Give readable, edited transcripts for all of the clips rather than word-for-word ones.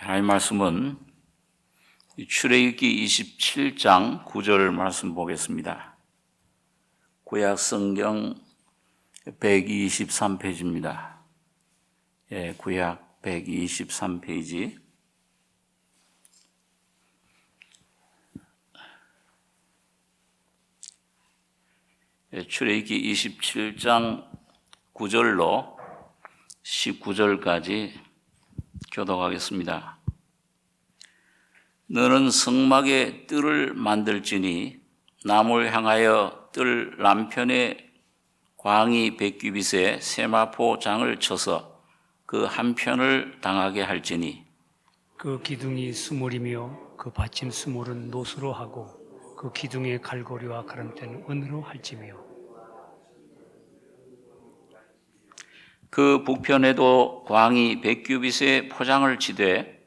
하나님 말씀은 출애굽기 27장 9절 말씀 보겠습니다. 구약 성경 123페이지입니다. 구약 123페이지. 출애굽기 27장 9절로 19절까지 교독하겠습니다. 너는 성막에 뜰을 만들지니 남을 향하여 뜰 남편의 광이 100규빗에 세마포 장을 쳐서 그 한편을 당하게 할지니 그 기둥이 수물이며 그 받침 수물은 노수로 하고 그 기둥의 갈고리와 가름대는 은으로 할지며 그 북편에도 광이 100규빗에 포장을 치되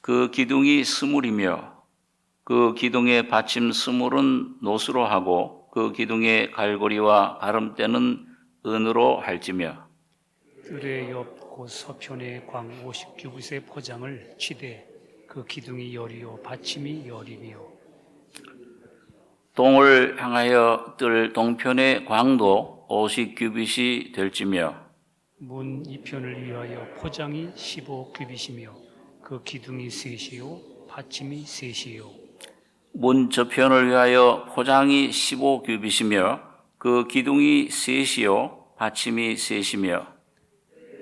그 기둥이 스물이며 그 기둥의 받침 스물은 노수로 하고 그 기둥의 갈고리와 가름대는 은으로 할지며 뜰의 옆 곧 서편에 광 50규빗의 포장을 치되 그 기둥이 열이요 받침이 열이며 동을 향하여 뜰 동편의 광도 50규빗이 될지며 문 이편을 위하여 포장이 15규빗이며 그 기둥이 셋이요 받침이 셋이요 문 저편을 위하여 포장이 15규빗이며 그 기둥이 셋이요 받침이 셋이며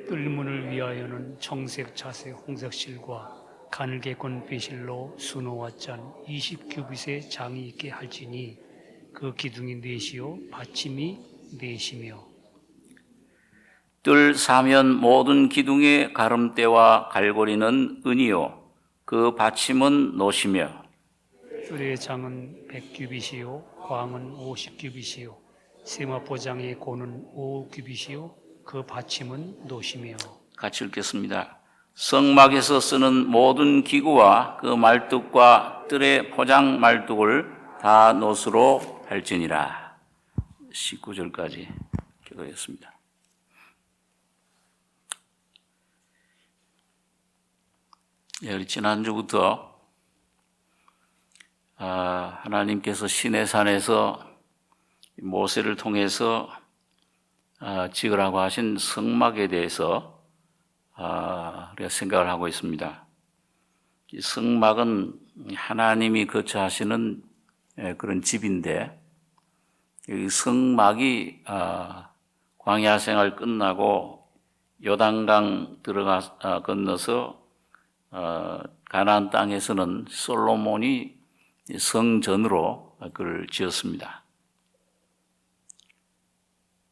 뜰문을 위하여는 청색, 자색, 홍색 실과 가늘게꼰 배실로 수노와 짠 20규빗의 장이 있게 할지니 그 기둥이 넷이요 받침이 넷이며 뜰 사면 모든 기둥의 가름대와 갈고리는 은이요 그 받침은 노시며 뜰의 장은 100규빗이요 광은 50규빗이요 세마포장의 고는 5규빗이요 그 받침은 노시며 같이 읽겠습니다. 성막에서 쓰는 모든 기구와 그 말뚝과 뜰의 포장 말뚝을 다 노수로 할지니라. 19절까지 기도했습니다. 우리 지난주부터 하나님께서 시내산에서 모세를 통해서 지으라고 하신 성막에 대해서 우리가 생각을 하고 있습니다. 이 성막은 하나님이 거처하시는 그런 집인데 이 성막이 광야 생활 끝나고 요단강 건너서 가나안 땅에서는 솔로몬이 성전으로 그를 지었습니다.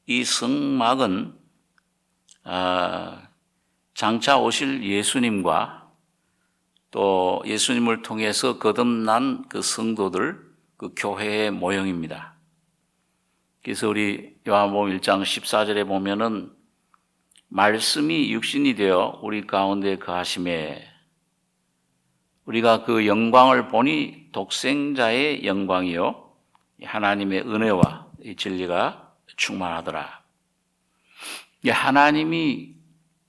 이 성막은 장차 오실 예수님과 또 예수님을 통해서 거듭난 그 성도들, 그 교회의 모형입니다. 그래서 우리 요한복음 1장 14절에 보면은 말씀이 육신이 되어 우리 가운데 거하심에 우리가 그 영광을 보니 독생자의 영광이요 하나님의 은혜와 이 진리가 충만하더라. 하나님이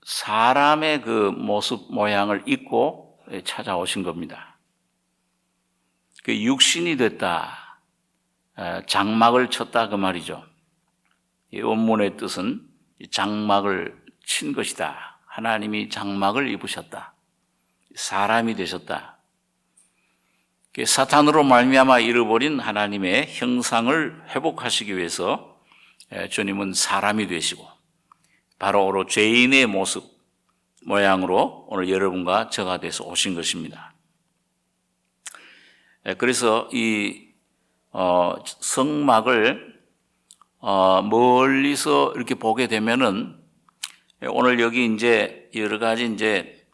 사람의 그 모습 모양을 입고 찾아오신 겁니다. 그 육신이 됐다, 장막을 쳤다 그 말이죠. 이 원문의 뜻은 장막을 친 것이다. 하나님이 장막을 입으셨다. 사람이 되셨다. 사탄으로 말미암아 잃어버린 하나님의 형상을 회복하시기 위해서 주님은 사람이 되시고 바로 죄인의 모습 모양으로 오늘 여러분과 저가 돼서 오신 것입니다. 그래서 이 성막을 멀리서 이렇게 보게 되면은 오늘 여기 이제 여러 가지 이제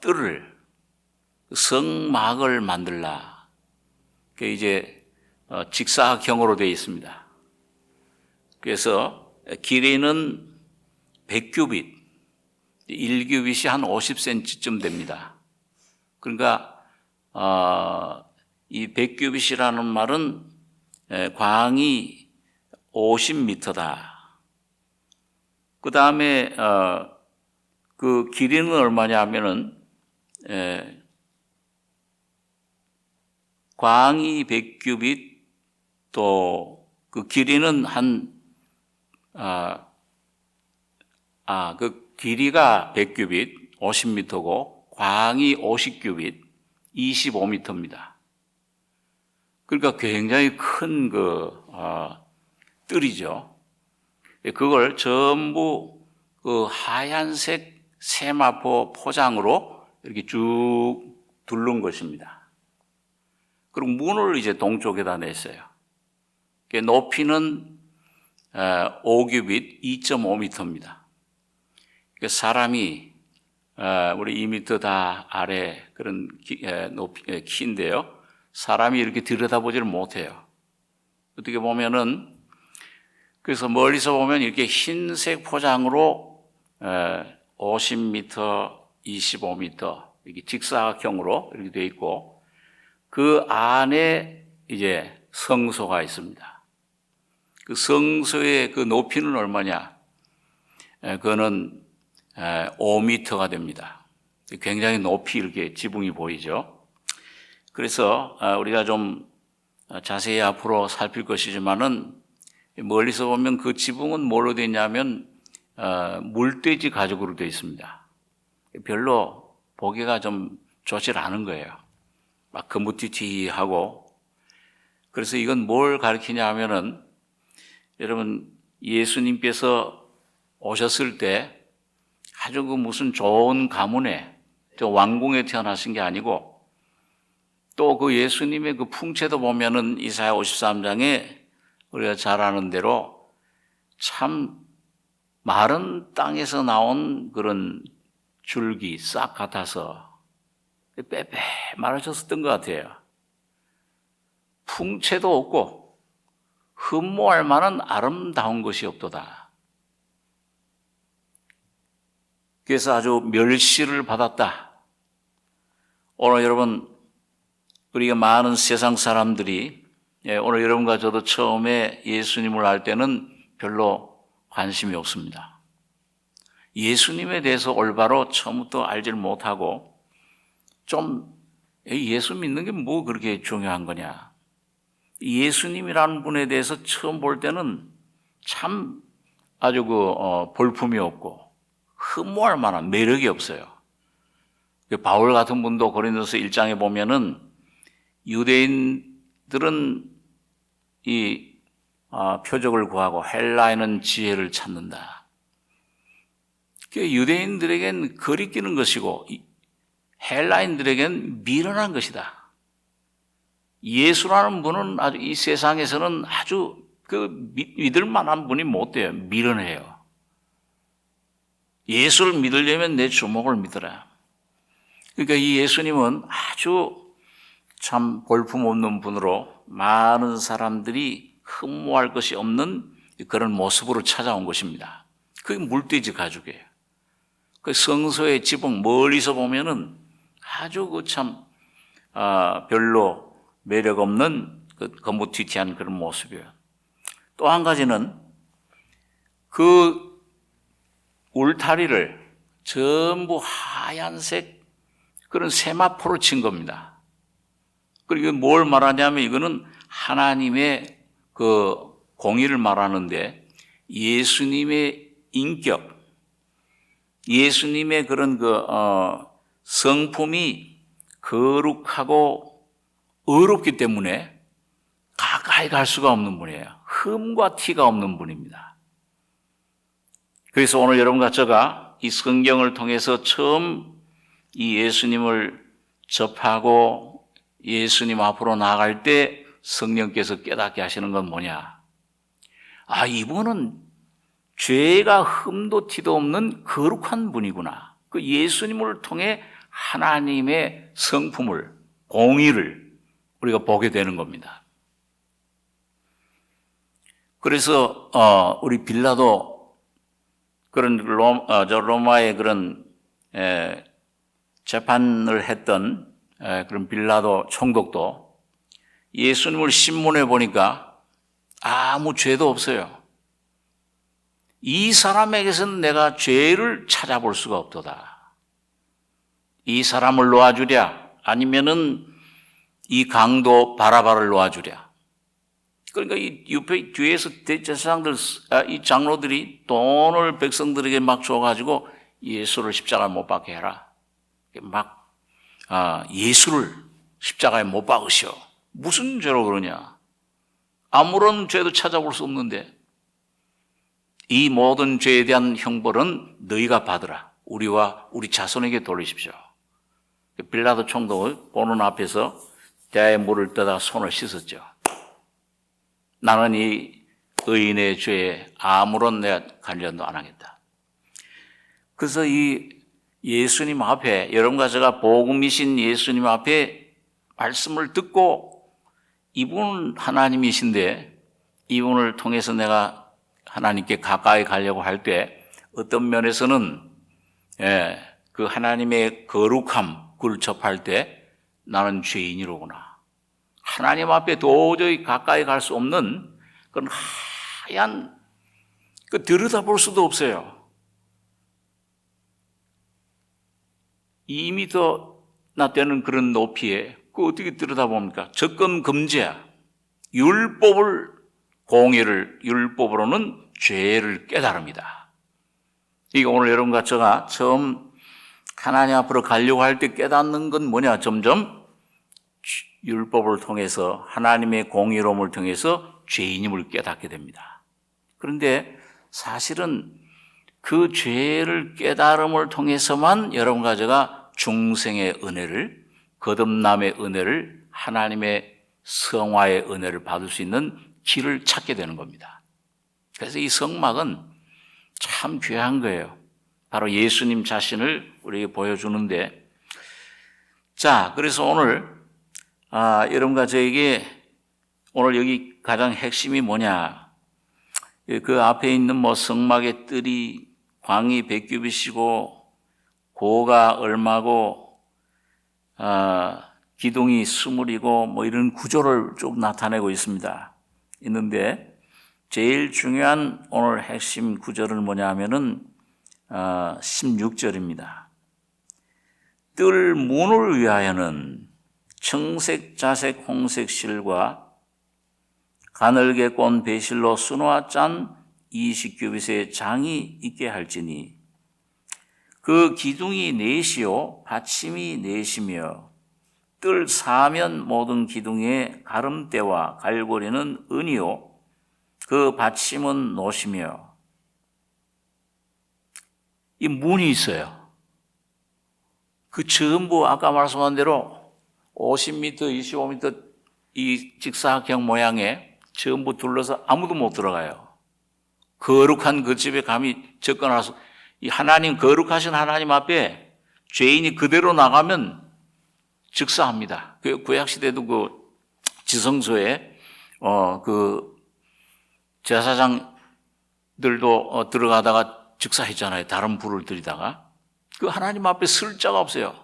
뜰을 성막을 만들라. 그 이제 직사각형으로 되어 있습니다. 그래서 길이는 100규빗, 1규빗이 한 50cm쯤 됩니다. 그러니까 이 100규빗이라는 말은 광이 50m다. 그 다음에 그 길이는 얼마냐 하면은 광이 100규빗, 또 그 길이는 그 길이가 100규빗, 50m고, 광이 50규빗, 25m입니다. 그러니까 굉장히 큰 뜰이죠. 그걸 전부 그 하얀색 세마포 포장으로 이렇게 쭉 둘른 것입니다. 그리고 문을 이제 동쪽에다 냈어요. 높이는 5규빗, 2.5m입니다. 사람이 우리 2m 다 아래 그런 키인데요. 사람이 이렇게 들여다보지를 못해요. 어떻게 보면은, 그래서 멀리서 보면 이렇게 흰색 포장으로 50m, 25m 이렇게 직사각형으로 이렇게 되어 있고, 그 안에 이제 성소가 있습니다. 그 성소의 그 높이는 얼마냐? 그거는 5m가 됩니다. 굉장히 높이 이렇게 지붕이 보이죠. 그래서 우리가 좀 자세히 앞으로 살필 것이지만은, 멀리서 보면 그 지붕은 뭘로 되어 있냐면 물돼지 가죽으로 되어 있습니다. 별로 보기가 좀 좋지 않은 거예요. 막 거무튀튀하고. 그래서 이건 뭘 가리키냐 하면은, 여러분, 예수님께서 오셨을 때 아주 그 무슨 좋은 가문에, 저 왕궁에 태어나신 게 아니고, 또 그 예수님의 그 풍채도 보면은 이사야 53장에 우리가 잘 아는 대로 참 마른 땅에서 나온 그런 줄기, 싹 같아서 빼빼 마르셨던 것 같아요. 풍채도 없고 흠모할 만한 아름다운 것이 없도다. 그래서 아주 멸시를 받았다. 오늘 여러분, 우리가 많은 세상 사람들이, 오늘 여러분과 저도 처음에 예수님을 알 때는 별로 관심이 없습니다. 예수님에 대해서 올바로 처음부터 알지를 못하고, 좀 예수 믿는 게 뭐 그렇게 중요한 거냐. 예수님이라는 분에 대해서 처음 볼 때는 참 아주 볼품이 없고 흠모할 만한 매력이 없어요. 바울 같은 분도 고린도서 1장에 보면은 유대인들은 이 표적을 구하고 헬라인은 지혜를 찾는다. 유대인들에겐 거리끼는 것이고 헬라인들에겐 미련한 것이다. 예수라는 분은 아주 이 세상에서는 아주 믿을 만한 분이 못 돼요. 미련해요. 예수를 믿으려면 내 주먹을 믿어라. 그러니까 이 예수님은 아주 참 볼품없는 분으로 많은 사람들이 흠모할 것이 없는 그런 모습으로 찾아온 것입니다. 그게 물돼지 가죽이에요. 그 성소의 지붕 멀리서 보면은 아주 별로 매력 없는 거무튀튀한 그런 모습이에요. 또 한 가지는 그 울타리를 전부 하얀색 그런 세마포로 친 겁니다. 그리고 뭘 말하냐면 이거는 하나님의 그 공의를 말하는데, 예수님의 인격, 예수님의 그런 성품이 거룩하고 어렵기 때문에 가까이 갈 수가 없는 분이에요. 흠과 티가 없는 분입니다. 그래서 오늘 여러분과 제가 이 성경을 통해서 처음 이 예수님을 접하고 예수님 앞으로 나아갈 때 성령께서 깨닫게 하시는 건 뭐냐? 이분은 죄가 흠도 티도 없는 거룩한 분이구나. 그 예수님을 통해 하나님의 성품을, 공의를 우리가 보게 되는 겁니다. 그래서 우리 빌라도 그런 로마의 그런 재판을 했던 그런 빌라도 총독도 예수님을 신문해 보니까 아무 죄도 없어요. 이 사람에게서는 내가 죄를 찾아볼 수가 없도다. 이 사람을 놓아주랴 아니면은 이 강도 바라바를 놓아주랴. 그러니까 이 옆에 뒤에서 대제사장들, 이 장로들이 돈을 백성들에게 막 줘가지고 예수를 십자가에 못 박게 해라. 막 예수를 십자가에 못 박으시오. 무슨 죄로 그러냐? 아무런 죄도 찾아볼 수 없는데 이 모든 죄에 대한 형벌은 너희가 받으라. 우리와 우리 자손에게 돌리십시오. 빌라도 총독을 보는 앞에서 대야에 물을 떠다가 손을 씻었죠. 나는 이 의인의 죄에 아무런 내가 관련도 안 하겠다. 그래서 이 예수님 앞에, 여러분과 제가 복음이신 예수님 앞에 말씀을 듣고 이분은 하나님이신데 이분을 통해서 내가 하나님께 가까이 가려고 할 때 어떤 면에서는 그 하나님의 거룩함 그걸 접할 때 나는 죄인이로구나. 하나님 앞에 도저히 가까이 갈 수 없는 그런 하얀 들여다볼 수도 없어요. 2m나 되는 그런 높이에 어떻게 들여다봅니까? 접근 금지야. 율법으로는 죄를 깨달습니다. 이게 오늘 여러분과 제가 처음 하나님 앞으로 가려고 할 때 깨닫는 건 뭐냐? 점점 율법을 통해서 하나님의 공의로움을 통해서 죄인임을 깨닫게 됩니다. 그런데 사실은 그 죄를 깨달음을 통해서만 여러분과 제가 중생의 은혜를, 거듭남의 은혜를, 하나님의 성화의 은혜를 받을 수 있는 길을 찾게 되는 겁니다. 그래서 이 성막은 참 귀한 거예요. 바로 예수님 자신을 우리에게 보여주는데, 자, 그래서 오늘 여러분과 저에게 오늘 여기 가장 핵심이 뭐냐? 그 앞에 있는 성막의 뜰이 광이 100규빗이고 고가 얼마고 기둥이 20이고 이런 구조를 쭉 나타내고 있는데 제일 중요한 오늘 핵심 구절은 뭐냐 하면은 16절입니다. 뜰 문을 위하여는 청색, 자색, 홍색 실과 가늘게 꼰 배실로 수놓아 짠 20규빗의 장이 있게 할지니 그 기둥이 넷이요 받침이 넷이며 뜰 사면 모든 기둥의 가름대와 갈고리는 은이요 그 받침은 노시며 이 문이 있어요. 그 전부 아까 말씀한 대로 50m, 25m 이 직사각형 모양의 전부 둘러서 아무도 못 들어가요. 거룩한 그 집에 감히 접근해서 이 하나님, 거룩하신 하나님 앞에 죄인이 그대로 나가면 즉사합니다. 그 구약시대도 그 지성소에 그 제사장들도 들어가다가 즉사했잖아요. 다른 불을 들이다가. 그 하나님 앞에 쓸 자가 없어요.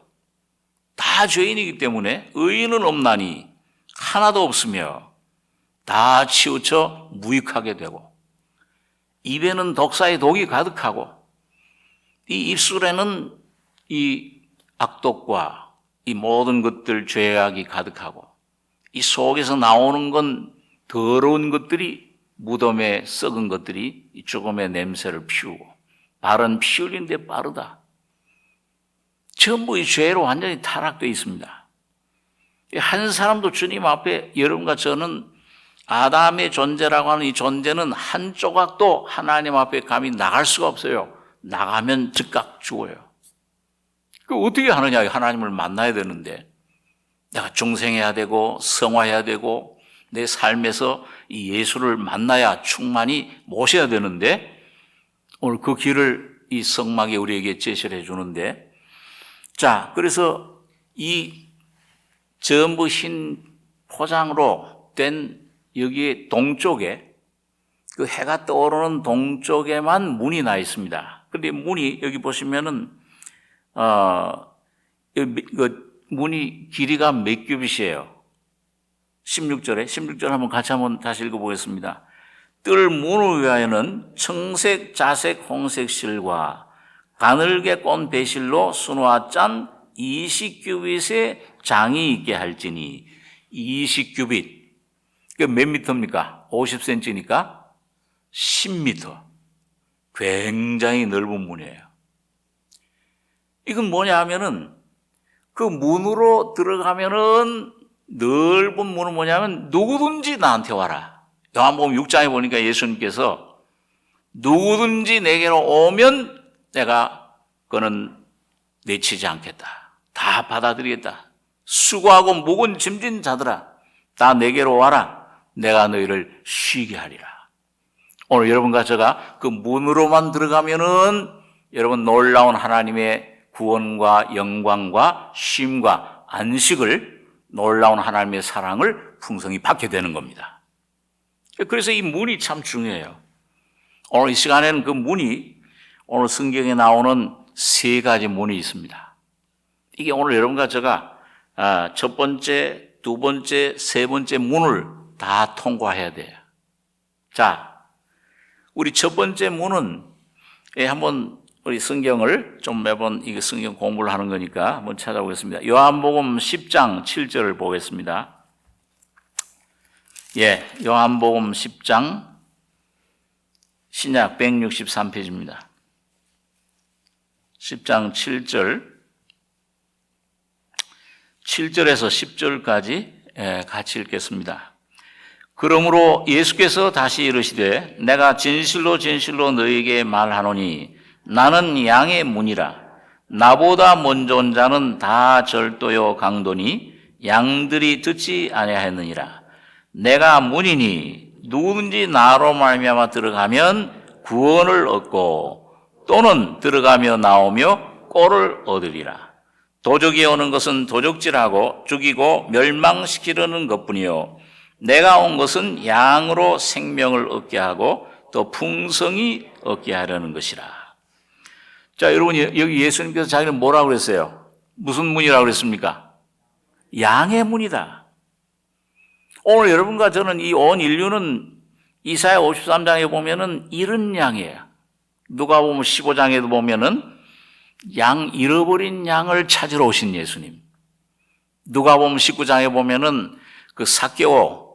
다 죄인이기 때문에 의인은 없나니 하나도 없으며 다 치우쳐 무익하게 되고 입에는 독사의 독이 가득하고 이 입술에는 이 악독과 이 모든 것들 죄악이 가득하고 이 속에서 나오는 건 더러운 것들이 무덤에 썩은 것들이 이 죽음의 냄새를 피우고 발은 피 흘리는데 빠르다. 전부 이 죄로 완전히 타락되어 있습니다. 한 사람도 주님 앞에 여러분과 저는 아담의 존재라고 하는 이 존재는 한 조각도 하나님 앞에 감히 나갈 수가 없어요. 나가면 즉각 죽어요. 그 어떻게 하느냐? 하나님을 만나야 되는데 내가 중생해야 되고 성화해야 되고 내 삶에서 이 예수를 만나야 충만히 모셔야 되는데 오늘 그 길을 이 성막이 우리에게 제시를 해주는데 자, 그래서 이 전부 흰 포장으로 된 여기에 동쪽에 그 해가 떠오르는 동쪽에만 문이 나 있습니다. 근데 문이 여기 보시면은 문이 길이가 몇 규빗이에요? 16절 한번 같이 한번 다시 읽어보겠습니다. 뜰 문을 위하여는 청색, 자색, 홍색 실과 가늘게 꼰 배실로 수놓아 짠 20규빗의 장이 있게 할지니 20규빗. 그 몇 미터입니까? 50cm니까 10m. 굉장히 넓은 문이에요. 이건 뭐냐 하면은 그 문으로 들어가면은 넓은 문은 뭐냐면 누구든지 나한테 와라. 요한복음 6장에 보니까 예수님께서 누구든지 내게로 오면 내가 그는 내치지 않겠다. 다 받아들이겠다. 수고하고 무거운 짐진 자들아, 다 내게로 와라. 내가 너희를 쉬게 하리라. 오늘 여러분과 제가 그 문으로만 들어가면은 여러분 놀라운 하나님의 구원과 영광과 쉼과 안식을, 놀라운 하나님의 사랑을 풍성히 받게 되는 겁니다. 그래서 이 문이 참 중요해요. 오늘 이 시간에는 그 문이, 오늘 성경에 나오는 세 가지 문이 있습니다. 이게 오늘 여러분과 제가 첫 번째, 두 번째, 세 번째 문을 다 통과해야 돼요. 자, 우리 첫 번째 문은 한번 우리 성경을 좀 매번 이게 성경 공부를 하는 거니까 한번 찾아보겠습니다. 요한복음 10장 7절을 보겠습니다. 요한복음 10장 신약 163페이지입니다. 10장 7절에서 10절까지 같이 읽겠습니다. 그러므로 예수께서 다시 이르시되 내가 진실로 진실로 너희에게 말하노니 나는 양의 문이라. 나보다 먼저 온 자는 다 절도요 강도니 양들이 듣지 아니하였느니라. 내가 문이니 누구든지 나로 말미암아 들어가면 구원을 얻고 또는 들어가며 나오며 꼴을 얻으리라. 도적이 오는 것은 도적질하고 죽이고 멸망시키려는 것뿐이요 내가 온 것은 양으로 생명을 얻게 하고 또 풍성히 얻게 하려는 것이라. 자, 여러분, 여기 예수님께서 자기는 뭐라고 그랬어요? 무슨 문이라고 그랬습니까? 양의 문이다. 오늘 여러분과 저는 이 온 인류는 이사야 53장에 보면은 잃은 양이에요. 누가복음 15장에도 보면은 잃어버린 양을 찾으러 오신 예수님. 누가복음 19장에 보면은 그 삭개오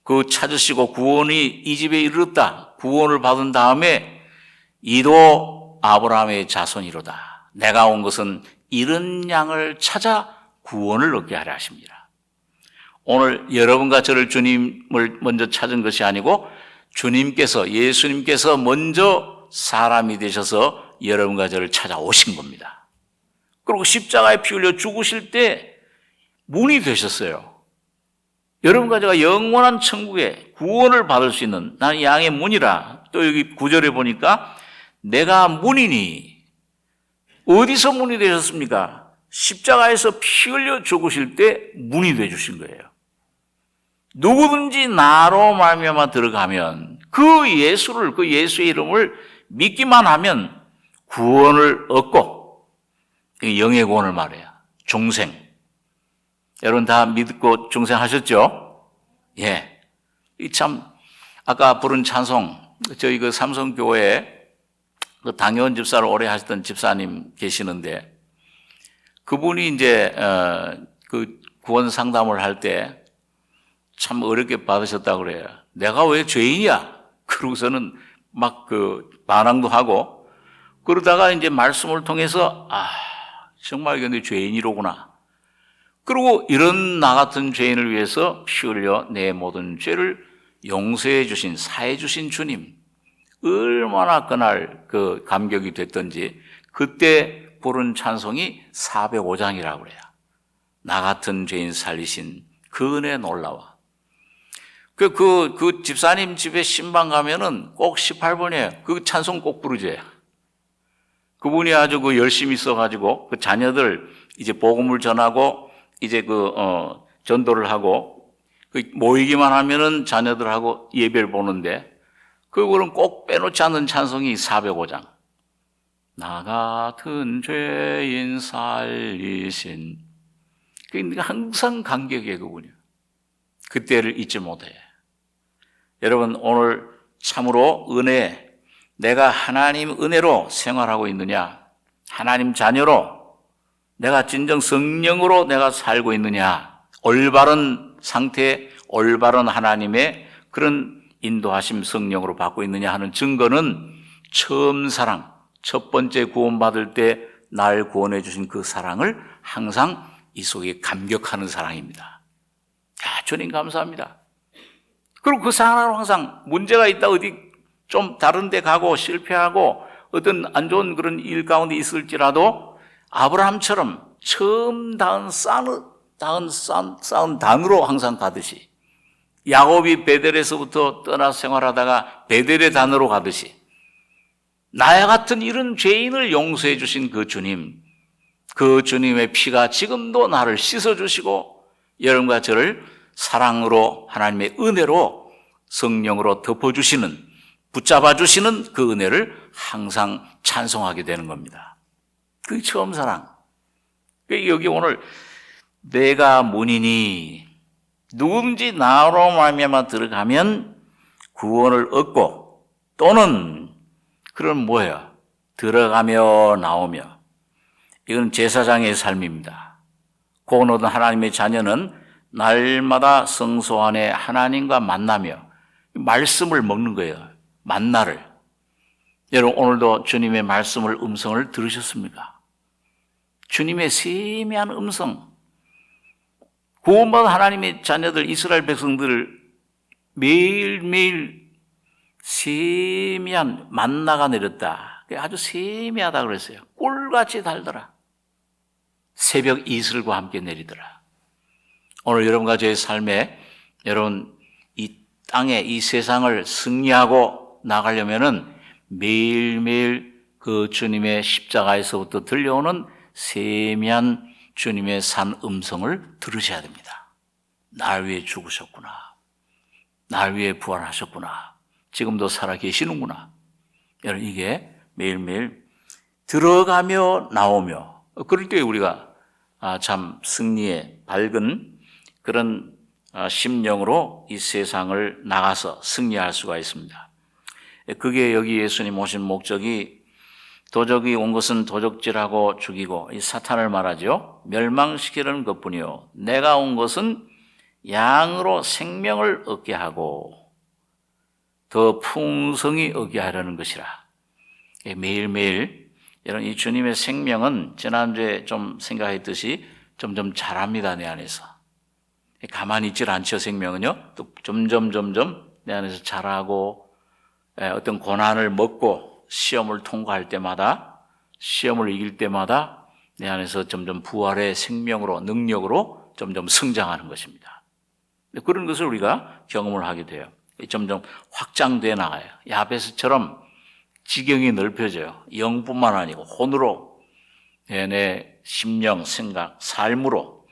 그 찾으시고 구원이 이 집에 이르렀다. 구원을 받은 다음에 이도 아브라함의 자손이로다. 내가 온 것은 잃은 양을 찾아 구원을 얻게 하려 하십니다. 오늘 여러분과 저를 주님을 먼저 찾은 것이 아니고 예수님께서 먼저 사람이 되셔서 여러분과 저를 찾아오신 겁니다. 그리고 십자가에 피 흘려 죽으실 때 문이 되셨어요. 여러분과 제가 영원한 천국에 구원을 받을 수 있는, 나는 양의 문이라. 또 여기 9절에 보니까 내가 문이니, 어디서 문이 되셨습니까? 십자가에서 피 흘려 죽으실 때 문이 되주신 거예요. 누구든지 나로 말미암아 들어가면 그 예수의 이름을 믿기만 하면 구원을 얻고, 영의 구원을 말해요. 중생. 여러분 다 믿고 중생하셨죠? 예. 참, 아까 부른 찬송, 저희 그 삼성교회에 그 당회원 집사를 오래 하셨던 집사님 계시는데, 그분이 이제, 그 구원 상담을 할 때 참 어렵게 받으셨다고 그래요. 내가 왜 죄인이야? 그러고서는 막 그 반항도 하고, 그러다가 이제 말씀을 통해서, 정말 이게 내 죄인이로구나. 그리고 이런 나 같은 죄인을 위해서 피 흘려 내 모든 죄를 용서해 주신, 사해 주신 주님, 얼마나 그날 그 감격이 됐던지 그때 부른 찬송이 405장이라고 그래요. 나 같은 죄인 살리신 그 은혜 놀라워. 그 집사님 집에 신방 가면은 꼭 18번이에요. 그 찬송 꼭 부르죠. 그분이 아주 그 열심히 써가지고 그 자녀들 이제 복음을 전하고 이제 전도를 하고 모이기만 하면은 자녀들하고 예배를 보는데 그거는 꼭 빼놓지 않는 찬송이 405장. 나 같은 죄인 살리신. 그러니까 항상 감격이에요, 그분이. 그때를 잊지 못해. 여러분, 오늘 참으로 내가 하나님 은혜로 생활하고 있느냐? 하나님 자녀로 내가 진정 성령으로 내가 살고 있느냐, 올바른 상태, 올바른 하나님의 그런 인도하심 성령으로 받고 있느냐 하는 증거는 처음 사랑, 첫 번째 구원받을 때 날 구원해 주신 그 사랑을 항상 이 속에 감격하는 사랑입니다. 야, 주님 감사합니다. 그리고 그 사랑으로 항상 문제가 있다, 어디 좀 다른 데 가고 실패하고 어떤 안 좋은 그런 일 가운데 있을지라도 아브라함처럼 처음 쌓은 단으로 항상 가듯이, 야곱이 베델에서부터 떠나 생활하다가 베델의 단으로 가듯이, 나와 같은 이런 죄인을 용서해 주신 그 주님, 그 주님의 피가 지금도 나를 씻어주시고 여러분과 저를 사랑으로, 하나님의 은혜로, 성령으로 덮어주시는, 붙잡아주시는 그 은혜를 항상 찬송하게 되는 겁니다. 그게 처음 사랑. 여기 오늘 내가 문이니 누군지 나로 말미암아 들어가면 구원을 얻고, 또는 그럼 뭐예요? 들어가며 나오며. 이건 제사장의 삶입니다. 구원 얻은 하나님의 자녀는 날마다 성소 안에 하나님과 만나며 말씀을 먹는 거예요. 만나를. 여러분, 오늘도 주님의 말씀을, 음성을 들으셨습니까? 주님의 세미한 음성, 구원받은 하나님의 자녀들, 이스라엘 백성들을 매일매일 세미한 만나가 내렸다. 아주 세미하다 그랬어요. 꿀같이 달더라. 새벽 이슬과 함께 내리더라. 오늘 여러분과 저의 삶에, 여러분 이 땅에, 이 세상을 승리하고 나가려면은 매일매일 그 주님의 십자가에서부터 들려오는 세미한 주님의 산 음성을 들으셔야 됩니다. 날 위해 죽으셨구나. 날 위해 부활하셨구나. 지금도 살아 계시는구나. 여러분, 이게 매일매일 들어가며 나오며, 그럴 때 우리가 참 승리의 밝은 그런 심령으로 이 세상을 나가서 승리할 수가 있습니다. 그게 여기 예수님 오신 목적이, 도적이 온 것은 도적질하고 죽이고, 이 사탄을 말하죠. 멸망시키는 것뿐이요, 내가 온 것은 양으로 생명을 얻게 하고 더 풍성히 얻게 하려는 것이라. 매일매일 여러분, 이 주님의 생명은 지난주에 좀 생각했듯이 점점 자랍니다. 내 안에서 가만히 있질 않죠. 생명은요, 또 점점 내 안에서 자라고, 어떤 고난을 먹고 시험을 통과할 때마다, 시험을 이길 때마다 내 안에서 점점 부활의 생명으로, 능력으로 점점 성장하는 것입니다. 그런 것을 우리가 경험을 하게 돼요. 점점 확장돼 나가요. 야베스처럼 지경이 넓혀져요. 영뿐만 아니고 혼으로, 내 심령, 생각, 삶으로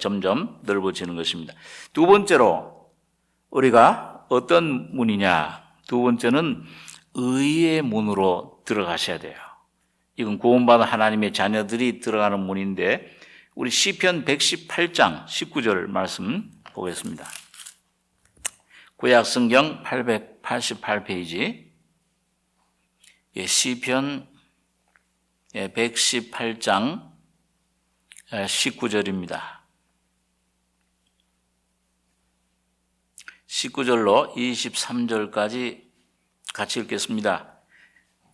점점 넓어지는 것입니다. 두 번째로 우리가 어떤 문이냐? 두 번째는 의의 문으로 들어가셔야 돼요. 이건 구원받은 하나님의 자녀들이 들어가는 문인데, 우리 시편 118장 19절 말씀 보겠습니다. 구약 성경 888페이지, 시편 118장 19절입니다. 19절로 23절까지 같이 읽겠습니다.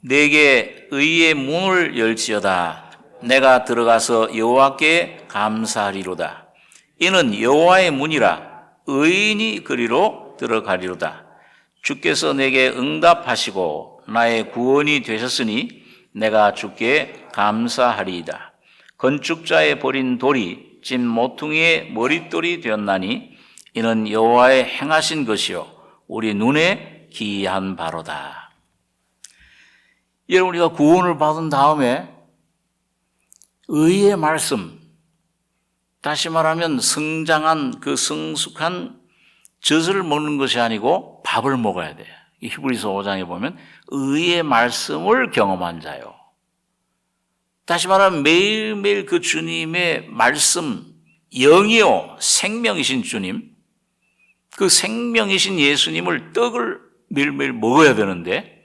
내게 의의 문을 열지어다. 내가 들어가서 여호와께 감사하리로다. 이는 여호와의 문이라. 의인이 그리로 들어가리로다. 주께서 내게 응답하시고 나의 구원이 되셨으니 내가 주께 감사하리이다. 건축자의 버린 돌이 진 모퉁이의 머릿돌이 되었나니 이는 여호와의 행하신 것이요 우리 눈에 기이한 바로다. 여러분, 우리가 구원을 받은 다음에 의의 말씀, 다시 말하면 성장한 그 성숙한 젖을 먹는 것이 아니고 밥을 먹어야 돼요. 히브리서 5장에 보면 의의 말씀을 경험한 자요. 다시 말하면 매일매일 그 주님의 말씀, 영이요 생명이신 주님, 그 생명이신 예수님을 떡을 매일매일 먹어야 되는데,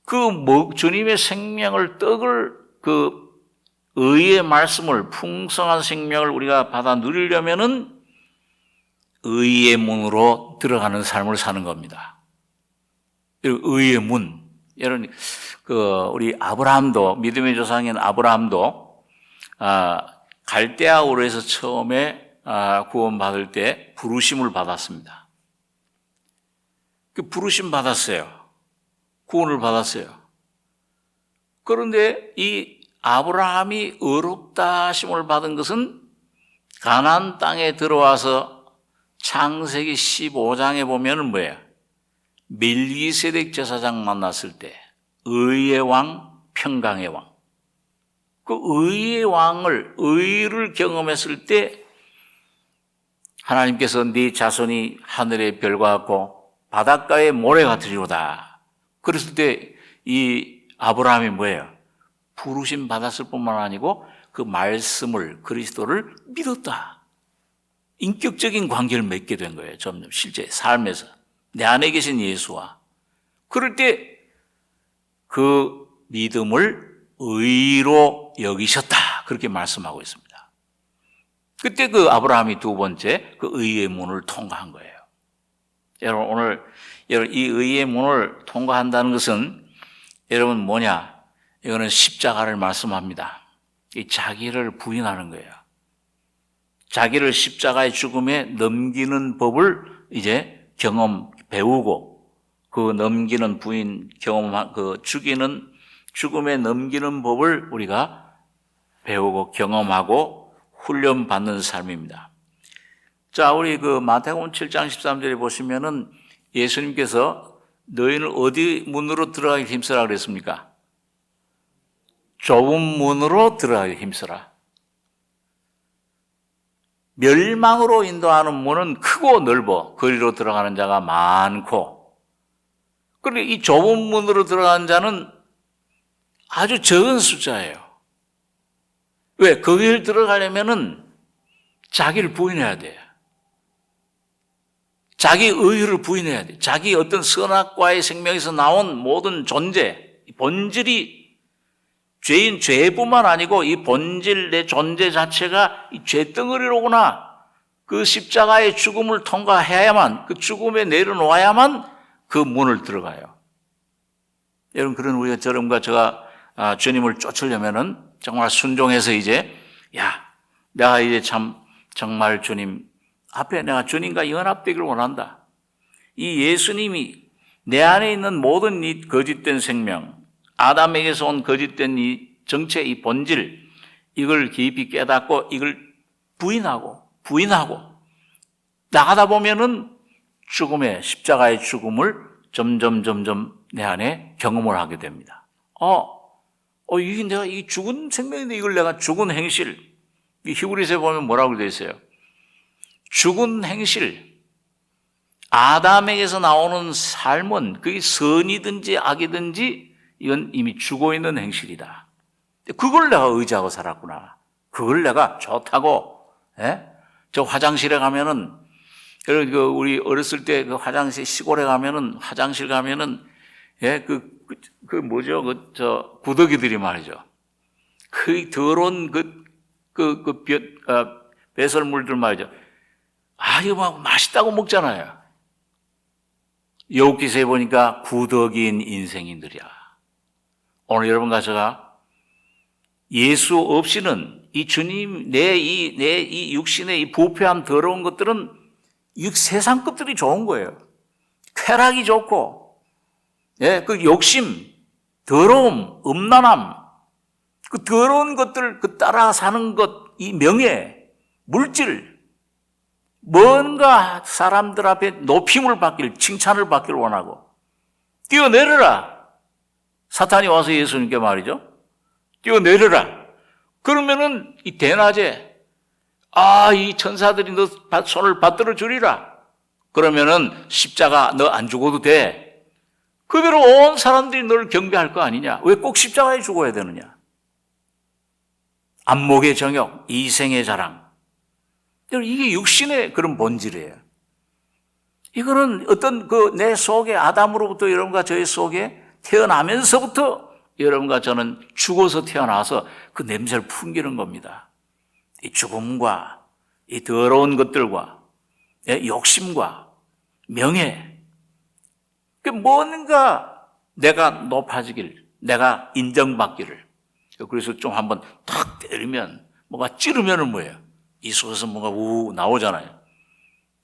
그 주님의 생명을, 떡을 의의 말씀을, 풍성한 생명을 우리가 받아 누리려면은 의의 문으로 들어가는 삶을 사는 겁니다. 의의 문. 여러분, 우리 아브라함도, 믿음의 조상인 아브라함도, 갈대아 우르에서 처음에 구원받을 때 부르심을 받았습니다. 그 부르심 받았어요. 구원을 받았어요. 그런데 이 아브라함이 의롭다 하심을 받은 것은 가나안 땅에 들어와서 창세기 15장에 보면은 뭐예요? 멜기세덱 제사장 만났을 때 의의 왕, 평강의 왕. 그 의의 왕을, 의를 경험했을 때 하나님께서 네 자손이 하늘의 별과 같고 바닷가의 모래 같으리로다. 그랬을 때 이 아브라함이 뭐예요? 부르심 받았을 뿐만 아니고 그 말씀을, 그리스도를 믿었다. 인격적인 관계를 맺게 된 거예요. 점점 실제 삶에서. 내 안에 계신 예수와. 그럴 때 그 믿음을 의로 여기셨다. 그렇게 말씀하고 있습니다. 그때 그 아브라함이 두 번째 그 의의 문을 통과한 거예요. 여러분, 오늘 이 의의 문을 통과한다는 것은 여러분 뭐냐? 이거는 십자가를 말씀합니다. 이 자기를 부인하는 거예요. 자기를 십자가의 죽음에 넘기는 법을 이제 배우고 그 넘기는 부인 죽이는 죽음에 넘기는 법을 우리가 배우고 경험하고 훈련받는 삶입니다. 자, 우리 마태복음 7장 13절에 보시면은 예수님께서 너희는 어디 문으로 들어가기 힘쓰라 그랬습니까? 좁은 문으로 들어가기 힘쓰라. 멸망으로 인도하는 문은 크고 넓어 거리로 들어가는 자가 많고, 그런데 이 좁은 문으로 들어가는 자는 아주 적은 숫자예요. 왜? 거기를 들어가려면은 자기를 부인해야 돼요. 자기 의의를 부인해야 돼. 자기 어떤 선악과의 생명에서 나온 모든 존재, 본질이 죄인 죄뿐만 아니고 이 본질 내 존재 자체가 이 죄덩어리로구나. 그 십자가의 죽음을 통과해야만, 그 죽음에 내려놓아야만 그 문을 들어가요. 여러분, 그런 우리가 저럼과 제가 주님을 쫓으려면은 정말 순종해서 이제 내가 이제 정말 주님 앞에 내가 주님과 연합되기를 원한다. 이 예수님이 내 안에 있는 모든 이 거짓된 생명, 아담에게서 온 거짓된 이 정체, 이 본질, 이걸 깊이 깨닫고 이걸 부인하고 나가다 보면은 십자가의 죽음을 점점 내 안에 경험을 하게 됩니다. 이게 내가 이 죽은 생명인데 이걸 내가 죽은 행실, 이 히브리서에 보면 뭐라고 되어 있어요? 죽은 행실, 아담에게서 나오는 삶은 그게 선이든지 악이든지 이건 이미 죽어 있는 행실이다. 그걸 내가 의지하고 살았구나. 그걸 내가 좋다고. 저 화장실에 가면은, 우리 어렸을 때 그 화장실, 시골에 가면은, 화장실 가면은, 구더기들이 말이죠. 그 더러운 배설물들 말이죠. 이거 막 맛있다고 먹잖아요. 욥기서에 보니까 구더기인 인생인들이야. 오늘 여러분과 제가 예수 없이는 이 주님, 내 이 육신의 이 부패함 더러운 것들은 이 세상 것들이 좋은 거예요. 쾌락이 좋고, 그 욕심, 더러움, 음란함, 그 더러운 것들, 따라 사는 것, 이 명예, 물질, 뭔가 사람들 앞에 높임을 받기를, 칭찬을 받기를 원하고, 뛰어내려라. 사탄이 와서 예수님께 말이죠. 뛰어내려라. 그러면은 이 대낮에, 이 천사들이 너 손을 받들어 주리라. 그러면은 십자가 너 안 죽어도 돼. 그대로 온 사람들이 너를 경배할 거 아니냐. 왜 꼭 십자가에 죽어야 되느냐. 안목의 정욕, 이생의 자랑. 이게 육신의 그런 본질이에요. 이거는 어떤 내 속에 아담으로부터 여러분과 저희 속에 태어나면서부터 여러분과 저는 죽어서 태어나서 그 냄새를 풍기는 겁니다. 이 죽음과 이 더러운 것들과 욕심과 명예, 그 뭔가 내가 높아지길, 내가 인정받기를. 그래서 좀 한번 탁 때리면, 뭐가 찌르면은 뭐예요? 이 속에서 뭔가 우 나오잖아요.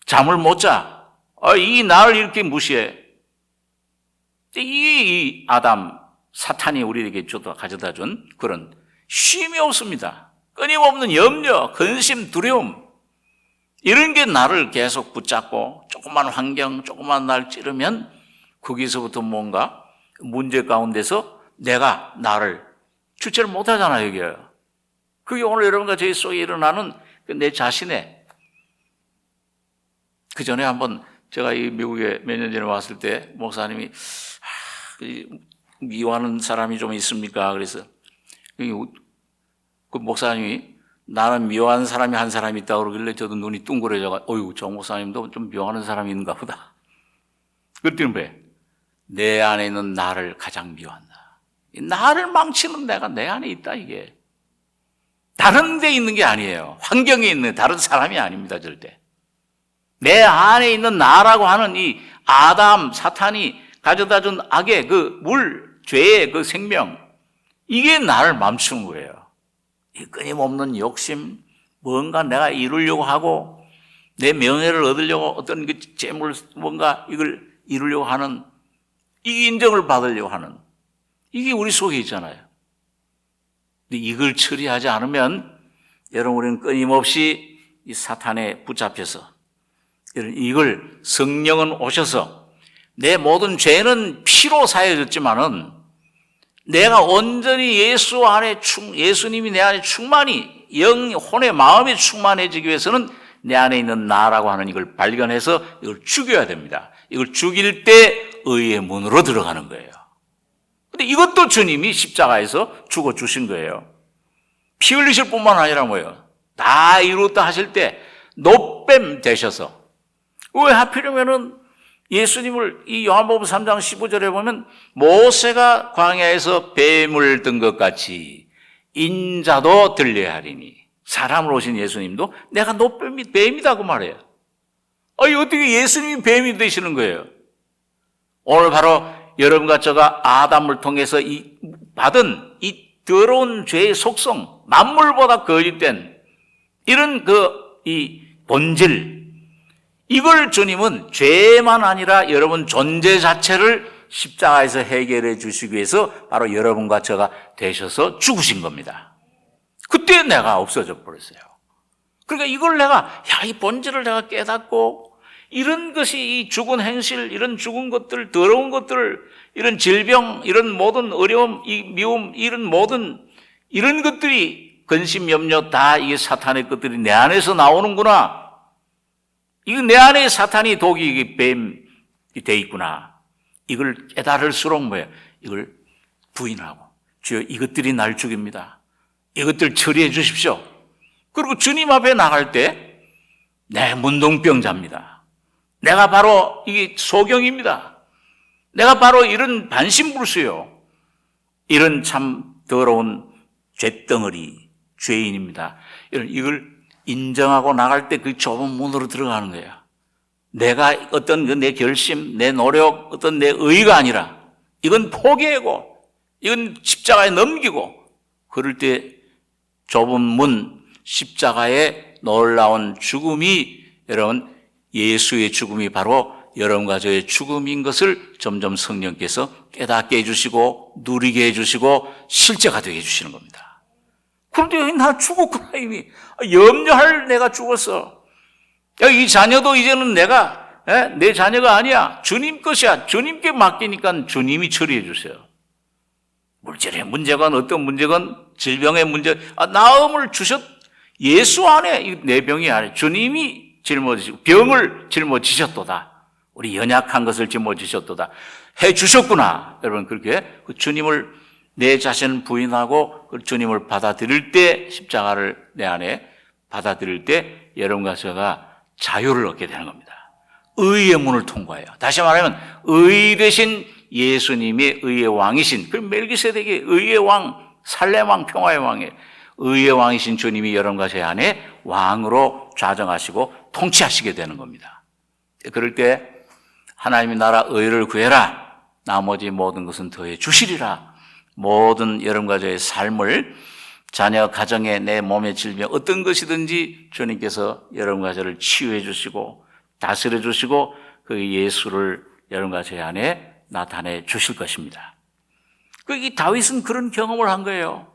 잠을 못 자. 이 나를 이렇게 무시해. 이 아담, 사탄이 우리에게 가져다 준 그런 쉼이 없습니다. 끊임없는 염려, 근심, 두려움, 이런 게 나를 계속 붙잡고 조그만 환경, 조그만 날 찌르면 거기서부터 뭔가 문제 가운데서 내가 나를 주체를 못하잖아요. 이게. 그게 오늘 여러분과 저희 속에 일어나는 내 자신의, 그 전에 한번 제가 이 미국에 몇 년 전에 왔을 때 목사님이 미워하는 사람이 좀 있습니까? 그래서 그 목사님이 나는 미워하는 사람이 한 사람이 있다고 그러길래 저도 눈이 둥그러져가 어휴, 저 목사님도 좀 미워하는 사람이 있는가 보다. 그때는 왜? 내 안에 있는 나를 가장 미워한다. 나를 망치는 내가 내 안에 있다, 이게. 다른 데 있는 게 아니에요. 환경에 있는 다른 사람이 아닙니다, 절대. 내 안에 있는 나라고 하는 이 아담, 사탄이 가져다 준 악의 그 죄의 그 생명, 이게 나를 멈추는 거예요. 이 끊임없는 욕심, 뭔가 내가 이루려고 하고, 내 명예를 얻으려고 어떤 그 재물, 뭔가 이걸 이루려고 하는, 이 인정을 받으려고 하는, 이게 우리 속에 있잖아요. 근데 이걸 처리하지 않으면, 여러분, 우리는 끊임없이 이 사탄에 붙잡혀서, 이걸 성령은 오셔서, 내 모든 죄는 피로 사해졌지만은, 내가 온전히 예수 안에 예수님이 내 안에 충만히 혼의 마음에 충만해지기 위해서는 내 안에 있는 나라고 하는 이걸 발견해서 이걸 죽여야 됩니다. 이걸 죽일 때 의의 문으로 들어가는 거예요. 근데 이것도 주님이 십자가에서 죽어 주신 거예요. 피 흘리실 뿐만 아니라 뭐예요? 다 이루었다 하실 때 노뱀 되셔서, 왜 하필이면은 예수님을 이 요한복음 3장 15절에 보면 모세가 광야에서 뱀을 든 것 같이 인자도 들려야 하리니, 사람으로 오신 예수님도 내가 뱀이다 그 말이에요. 어떻게 예수님이 뱀이 되시는 거예요? 오늘 바로 여러분과 저가 아담을 통해서 받은 이 더러운 죄의 속성, 만물보다 거짓된 이런 이 본질, 이걸 주님은 죄만 아니라 여러분 존재 자체를 십자가에서 해결해 주시기 위해서 바로 여러분과 저가 되셔서 죽으신 겁니다. 그때 내가 없어져 버렸어요. 그러니까 이걸 이 본질을 내가 깨닫고, 이런 것이 이 죽은 행실, 이런 죽은 것들, 더러운 것들, 이런 질병, 이런 모든 어려움, 이 미움, 이런 모든 이런 것들이 근심, 염려 다 이게 사탄의 것들이 내 안에서 나오는구나. 이거 내 안에 사탄이 독이 뱀이 돼 있구나. 이걸 깨달을수록 뭐예요? 이걸 부인하고, 주여 이것들이 날 죽입니다. 이것들 처리해 주십시오. 그리고 주님 앞에 나갈 때 내 문둥병자입니다. 내가 바로 이게 소경입니다. 내가 바로 이런 반신불수요. 이런 참 더러운 죄덩어리, 죄인입니다. 이걸 인정하고 나갈 때 그 좁은 문으로 들어가는 거예요. 내가 어떤 내 결심, 내 노력, 어떤 내 의가 아니라 이건 포기하고, 이건 십자가에 넘기고, 그럴 때 좁은 문, 십자가의 놀라운 죽음이, 여러분, 예수의 죽음이 바로 여러분과 저의 죽음인 것을 점점 성령께서 깨닫게 해주시고, 누리게 해주시고, 실제가 되게 해주시는 겁니다. 그런데 나 죽었구나, 이미. 염려할 내가 죽었어. 이 자녀도 이제는 내 자녀가 아니야. 주님 것이야. 주님께 맡기니까 주님이 처리해 주세요. 물질의 문제건 어떤 문제건 질병의 문제, 나음을 예수 안에 내 병이 아니라 주님이 짊어지시고 병을 짊어지셨도다. 우리 연약한 것을 짊어지셨도다. 해 주셨구나. 여러분, 그렇게 주님을, 내 자신을 부인하고 주님을 받아들일 때, 십자가를 내 안에 받아들일 때 여러분과 제가 자유를 얻게 되는 겁니다. 의의 문을 통과해요. 다시 말하면 의 대신 예수님이 의의 왕이신 그 멜기세덱의 의의 왕, 살렘 왕, 평화의 왕이에요. 의의 왕이신 주님이 여러분과 제 안에 왕으로 좌정하시고 통치하시게 되는 겁니다. 그럴 때 하나님의 나라 의를 구해라. 나머지 모든 것은 더해 주시리라. 모든 여러분과 저의 삶을, 자녀, 가정에, 내 몸의 질병 어떤 것이든지 주님께서 여러분과 저를 치유해 주시고 다스려 주시고 그 예수를 여러분과 제 안에 나타내 주실 것입니다. 이 다윗은 그런 경험을 한 거예요.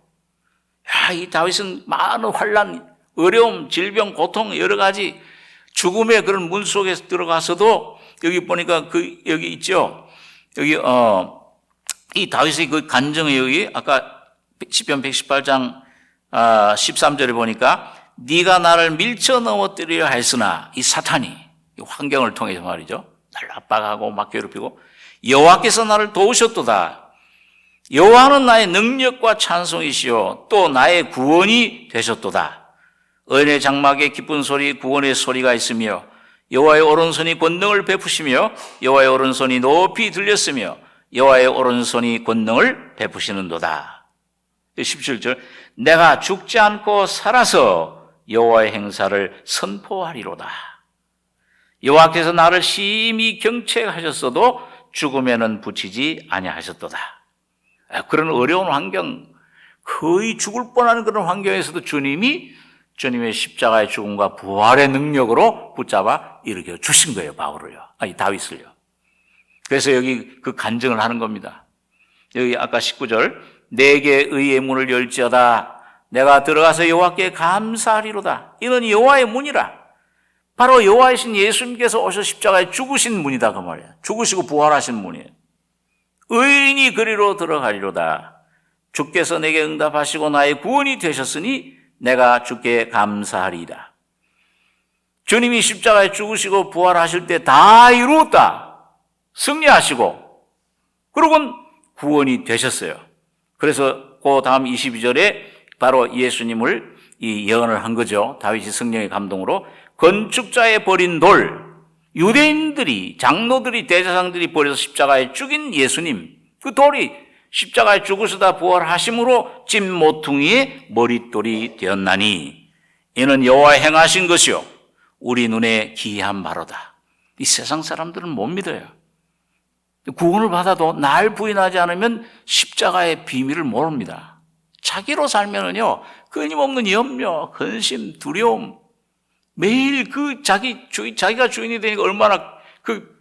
이 다윗은 많은 환난, 어려움, 질병, 고통 여러 가지 죽음의 그런 문 속에 들어가서도 여기 보니까 여기 있죠. 여기 이 다윗의 그 간증의 여기 아까 시편 118장 13절에 보니까 네가 나를 밀쳐 넘어뜨리려 했으나 이 사탄이 이 환경을 통해서 말이죠. 나를 압박하고 막 괴롭히고 여호와께서 나를 도우셨도다. 여호와는 나의 능력과 찬송이시요 또 나의 구원이 되셨도다. 은혜 장막에 기쁜 소리 구원의 소리가 있으며 여호와의 오른손이 권능을 베푸시며 여호와의 오른손이 높이 들렸으며 여호와의 오른손이 권능을 베푸시는도다. 17절 내가 죽지 않고 살아서 여호와의 행사를 선포하리로다. 여호와께서 나를 심히 경책하셨어도 죽음에는 붙이지 아니하셨도다. 그런 어려운 환경, 거의 죽을 뻔한 그런 환경에서도 주님의 십자가의 죽음과 부활의 능력으로 붙잡아 일으켜 주신 거예요. 다윗을요. 그래서 여기 그 간증을 하는 겁니다. 여기 아까 19절 내게 의의 문을 열지어다. 내가 들어가서 여호와께 감사하리로다. 이는 여호와의 문이라. 바로 여호와이신 예수님께서 오셔 십자가에 죽으신 문이다 그 말이에요. 죽으시고 부활하신 문이에요. 의인이 그리로 들어가리로다. 주께서 내게 응답하시고 나의 구원이 되셨으니 내가 주께 감사하리이다. 주님이 십자가에 죽으시고 부활하실 때 다 이루었다. 승리하시고 그러고는 구원이 되셨어요. 그래서 그 다음 22절에 바로 예수님을 이 예언을 한 거죠. 다윗이 성령의 감동으로 건축자의 버린 돌, 유대인들이, 장로들이, 대제사장들이 버려서 십자가에 죽인 예수님, 그 돌이 십자가에 죽으시다 부활하심으로 찐 모퉁이의 머릿돌이 되었나니 이는 여호와의 행하신 것이요 우리 눈에 기이한 바로다. 이 세상 사람들은 못 믿어요. 구원을 받아도 날 부인하지 않으면 십자가의 비밀을 모릅니다. 자기로 살면은요 끊임없는 염려, 근심, 두려움, 매일 자기가 주인이 되니까 얼마나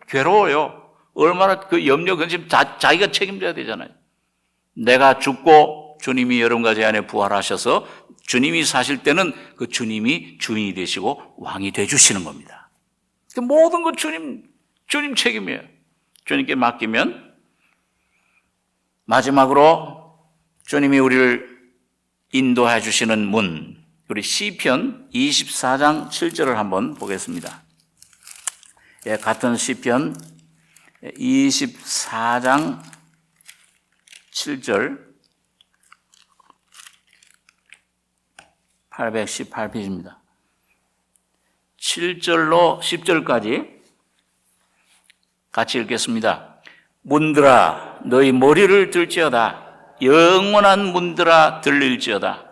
괴로워요. 얼마나 염려, 근심 자기가 책임져야 되잖아요. 내가 죽고 주님이 여러분과 제 안에 부활하셔서 주님이 사실 때는 그 주님이 주인이 되시고 왕이 되주시는 겁니다. 모든 것 주님 책임이에요. 주님께 맡기면. 마지막으로 주님이 우리를 인도해 주시는 문, 우리 시편 24장 7절을 한번 보겠습니다. 같은 시편 24장 7절 818페이지입니다. 7절로 10절까지 같이 읽겠습니다. 문들아 너희 머리를 들지어다. 영원한 문들아 들릴지어다.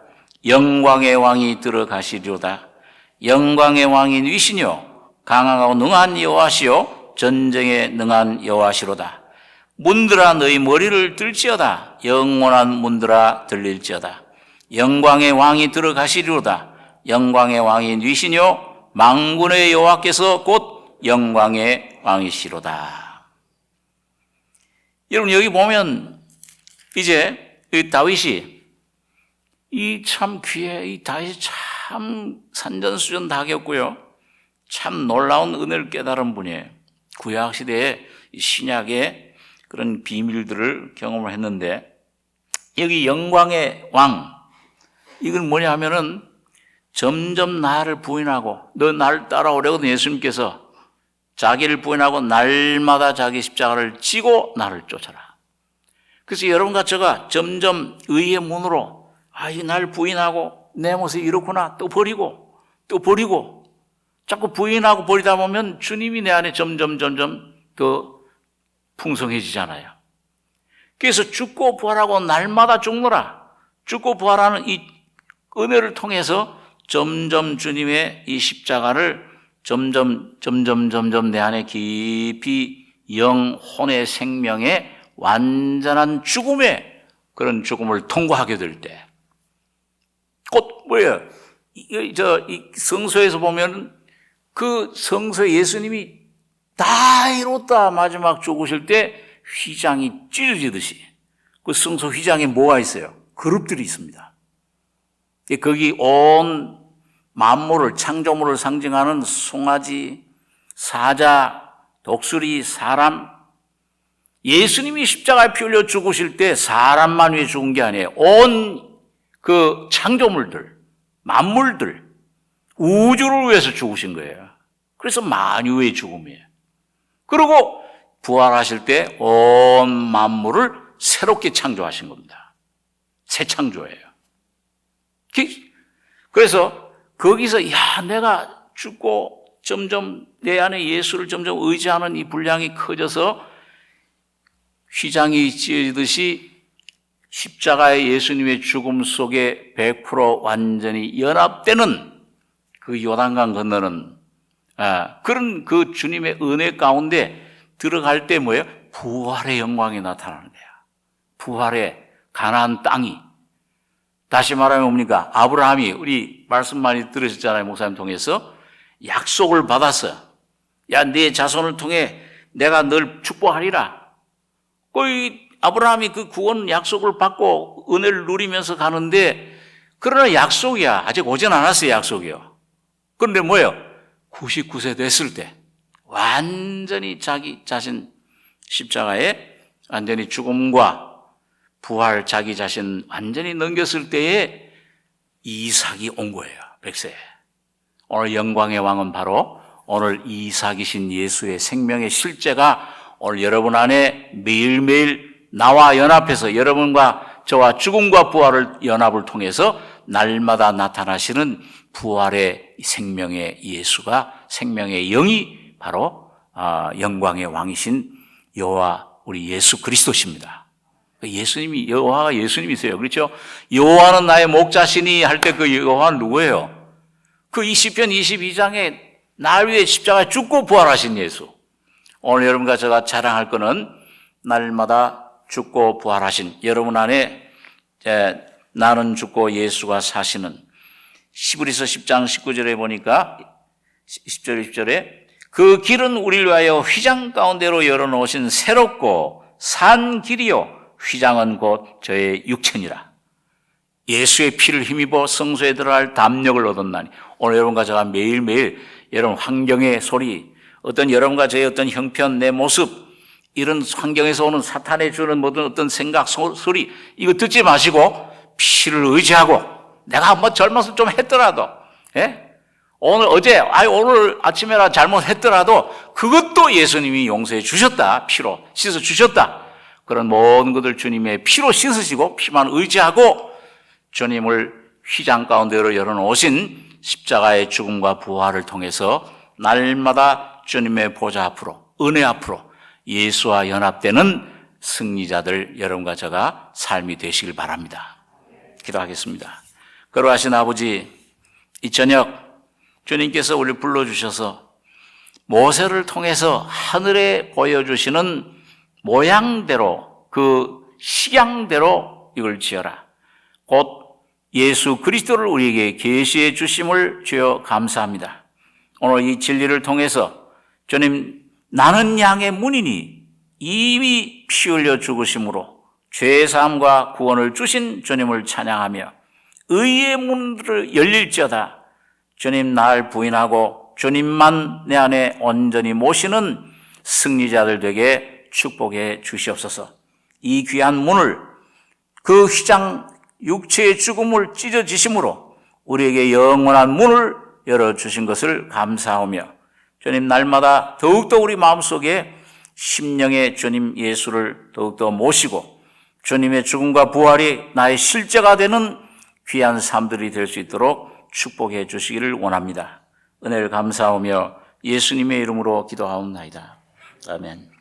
영광의 왕이 들어가시리로다. 영광의 왕이 위시뇨 강하고 능한 여호와시요 전쟁에 능한 여호와시로다. 문들아 너희 머리를 들지어다. 영원한 문들아 들릴지어다. 영광의 왕이 들어가시리로다. 영광의 왕이 위시뇨 만군의 여호와께서 곧 영광의 왕이시로다. 여러분 여기 보면 이제 이 다윗이 이 참 귀해, 이 다윗이 참 산전수전 다 겪고요. 참 놀라운 은혜를 깨달은 분이에요. 구약 시대에 신약의 그런 비밀들을 경험을 했는데 여기 영광의 왕, 이건 뭐냐 하면은 점점 나를 부인하고 너 나를 따라오려거든. 예수님께서 자기를 부인하고 날마다 자기 십자가를 지고 나를 쫓아라. 그래서 여러분과 제가 점점 의의 문으로 이 날 부인하고 내 모습이 이렇구나 또 버리고 자꾸 부인하고 버리다 보면 주님이 내 안에 점점 더 풍성해지잖아요. 그래서 죽고 부활하고 날마다 죽노라. 죽고 부활하는 이 은혜를 통해서 점점 주님의 이 십자가를 점점 내 안에 깊이 영혼의 생명의 완전한 죽음의 그런 죽음을 통과하게 될 때, 곧 뭐예요? 이 성서에서 보면 그 성서 예수님이 다 이뤘다 마지막 죽으실 때 휘장이 찢어지듯이 그 성소 휘장에 뭐가 있어요? 그룹들이 있습니다. 거기 온 만물을, 창조물을 상징하는 송아지, 사자, 독수리, 사람. 예수님이 십자가에 피 흘려 죽으실 때 사람만 위해 죽은 게 아니에요. 온 그 창조물들, 만물들, 우주를 위해서 죽으신 거예요. 그래서 만유의 죽음이에요. 그리고 부활하실 때 온 만물을 새롭게 창조하신 겁니다. 새 창조예요. 그래서 거기서 내가 죽고 점점 내 안에 예수를 점점 의지하는 이 분량이 커져서 휘장이 찢어지듯이 십자가의 예수님의 죽음 속에 100% 완전히 연합되는 그 요단강 건너는 그런 그 주님의 은혜 가운데 들어갈 때 뭐예요? 부활의 영광이 나타나는 거야. 부활의 가나안 땅이. 다시 말하면 뭡니까? 아브라함이 우리 말씀 많이 들으셨잖아요. 목사님 통해서 약속을 받았어. 내 자손을 통해 내가 널 축복하리라. 아브라함이 그 구원 약속을 받고 은혜를 누리면서 가는데, 그러나 약속이야. 아직 오진 않았어요. 약속이요. 그런데 뭐예요? 99세 됐을 때 완전히 자기 자신 십자가에 완전히 죽음과 부활 자기 자신 완전히 넘겼을 때에 이삭이 온 거예요. 100세. 오늘 영광의 왕은 바로 오늘 이삭이신 예수의 생명의 실제가 오늘 여러분 안에 매일매일 나와 연합해서 여러분과 저와 죽음과 부활을 연합을 통해서 날마다 나타나시는 부활의 생명의 예수가, 생명의 영이 바로 영광의 왕이신 여호와 우리 예수 그리스도십니다. 예수님이, 여호와가 예수님이세요. 그렇죠? 여호와는 나의 목자시니 할 때 그 여호와는 누구예요? 그 시편 22장에 날 위해 십자가에 죽고 부활하신 예수. 오늘 여러분과 제가 자랑할 거는 날마다 죽고 부활하신 여러분 안에 나는 죽고 예수가 사시는, 히브리서 10장 19절에 보니까 10절에 그 길은 우리를 위하여 휘장 가운데로 열어놓으신 새롭고 산 길이요 휘장은 곧 저의 육체니라. 예수의 피를 힘입어 성소에 들어갈 담력을 얻었나니. 오늘 여러분과 제가 매일매일 여러분 환경의 소리, 어떤 여러분과 저의 어떤 형편, 내 모습, 이런 환경에서 오는 사탄의 주는 모든 어떤 생각, 소리, 이거 듣지 마시고 피를 의지하고, 내가 뭐 잘못을 좀 했더라도, 오늘 아침에라 잘못했더라도 그것도 예수님이 용서해 주셨다. 피로 씻어 주셨다. 그런 모든 것들 주님의 피로 씻으시고 피만 의지하고 주님을 휘장 가운데로 열어놓으신 십자가의 죽음과 부활을 통해서 날마다 주님의 보좌 앞으로, 은혜 앞으로 예수와 연합되는 승리자들 여러분과 제가 삶이 되시길 바랍니다. 기도하겠습니다. 거룩하신 아버지, 이 저녁 주님께서 우리를 불러주셔서 모세를 통해서 하늘에 보여주시는 모양대로, 그 식양대로 이걸 지어라. 곧 예수 그리스도를 우리에게 계시해 주심을 주여 감사합니다. 오늘 이 진리를 통해서 주님, 나는 양의 문이니 이미 피 흘려 죽으심으로 죄사함과 구원을 주신 주님을 찬양하며 의의 문들을 열릴지어다. 주님, 날 부인하고 주님만 내 안에 온전히 모시는 승리자들 되게 축복해 주시옵소서. 이 귀한 문을, 그 휘장 육체의 죽음을 찢어지심으로 우리에게 영원한 문을 열어주신 것을 감사하며 주님, 날마다 더욱더 우리 마음속에 심령의 주님 예수를 더욱더 모시고 주님의 죽음과 부활이 나의 실제가 되는 귀한 삶들이 될 수 있도록 축복해 주시기를 원합니다. 은혜를 감사하며 예수님의 이름으로 기도하옵나이다. 아멘.